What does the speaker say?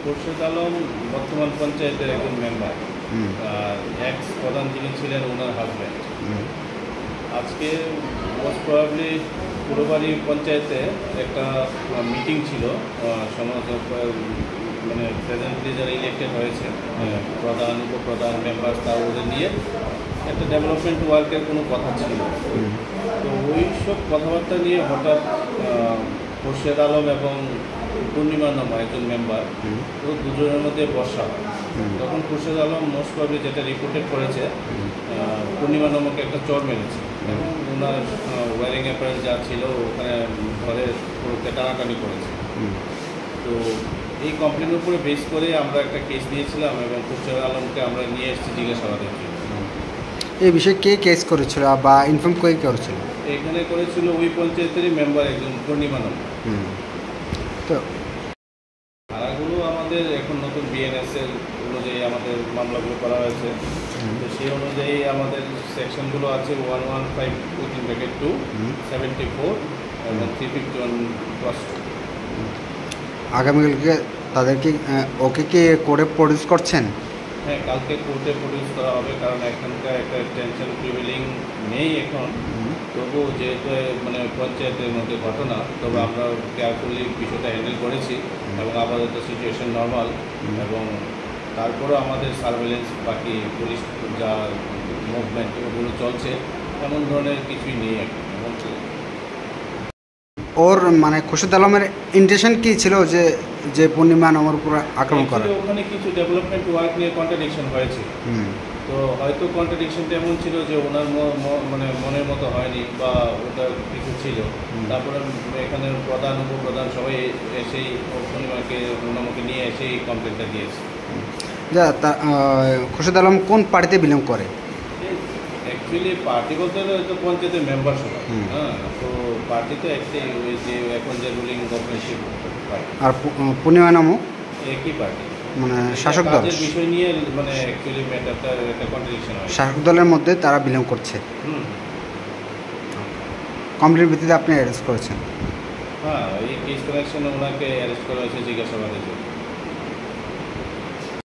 খুরশেদ আলম বর্তমান পঞ্চায়েতের একজন মেম্বার, আর এক্স প্রধান যিনি ছিলেন ওনার হাজব্যান্ড। আজকে মোস্ট প্রবাবলি পুরোবাড়ি পঞ্চায়েতে একটা মিটিং ছিল, সমাজ মানে প্রেজেন্টলি যারা ইলেক্টেড হয়েছে প্রধান উপপ্রধান মেম্বার তা ওদের নিয়ে একটা ডেভেলপমেন্ট ওয়ার্কের কোনো কথা ছিল। তো ওই সব কথাবার্তা নিয়ে হঠাৎ খুরশেদ আলম এবং পূর্ণিমা নামা একজন মেম্বার, তো দুজনের মধ্যে বর্ষা হয়। তখন খুরশেদ আলম মোস্ট প্রবলি যেটা রিপোর্টেড করেছে, পূর্ণিমা নামকে একটা চর মেরেছে এবং ওনার ওয়ারিং অ্যাপারেল যা ছিল ওখানে ঘরে পুরোকে টানাটানি করেছে। তো এই কমপ্লেনের উপরে বেস করে আমরা একটা কেস দিয়েছিলাম এবং খুরশেদ আলমকে আমরা নিয়ে এসেছি জিজ্ঞাসাবাদের জন্য। এই বিষয়ে কে কেস করেছিল বা ইনফর্ম কে করেছিল? এখানে করেছিল ওই পঞ্চায়েতেরই মেম্বার একজন পূর্ণিমা নাম। তো ধারাগুলো আমাদের এখন নতুন বিএনএসের অনুযায়ী আমাদের মামলাগুলো করা হয়েছে। তো সেই অনুযায়ী আমাদের সেকশনগুলো আছে 115(2), 74 এবং 351 আগামীকালকে তাদেরকে ওকে কি কোর্টে প্রডিউস করছেন? হ্যাঁ, কালকে কোর্টে প্রডিউস করা হবে, কারণ এখানকার একটা টেনশন প্রিভেলিং নেই এখন। তবুও যেহেতু মানে পঞ্চায়েতের মধ্যে ঘটনা, তবে আমরা কেয়ারফুলি বিষয়টা হ্যান্ডেল করেছি এবং আপাতত সিচুয়েশন নর্মাল। এবং তারপরেও আমাদের সার্ভেলেন্স বাকি পুলিশ যা মুভমেন্ট ওগুলো চলছে, এমন ধরনের কিছুই নেই এখন। ওর মানে খুরশেদ আলমের ইন্টেনশন কী ছিল যে যে পূর্ণিমা নামের উপর আক্রমণ করে? ওখানে কিছু ডেভেলপমেন্ট ওয়ার্ক নিয়ে কন্ট্রাডিকশন হয়েছে। তো হয়তো কন্ট্রাডিকশনটা এমন ছিল যে ওনার মানে মনের মতো হয়নি বা ওটা কিছু ছিল। তারপরে এখানে প্রধান উপপ্রধান সবাই এসেই পূর্ণিমাকে ওনাকে নিয়ে এসেই কমপ্লেনটা দিয়েছে। যা তা খুরশেদ আলম কোন পার্টিতে বিলং করে? অ্যাকচুয়ালি পার্টি বলতে তো পঞ্চায়েতের মেম্বার সবাই। হ্যাঁ, তো পার্টি তো একটাই, ওই যে এখন যে রুলিং গভর্নমেন্ট পার্টি। আর পূর্ণিমা নামও একই পার্টি, মানে শাসক দল। বিষয় নিয়ে মানে অ্যাকচুয়ালি ম্যাটারটা একটা কন্ট্রাডিকশন হয়। শাসক দলের মধ্যে তারা বিলং করছে। কমপ্লেন ভিত্তিতে আপনি অ্যারেস্ট করেছেন? হ্যাঁ, এই কেস কানেকশনে ওনাকে অ্যারেস্ট করা হয়েছে জিজ্ঞাসাবাদের জন্য।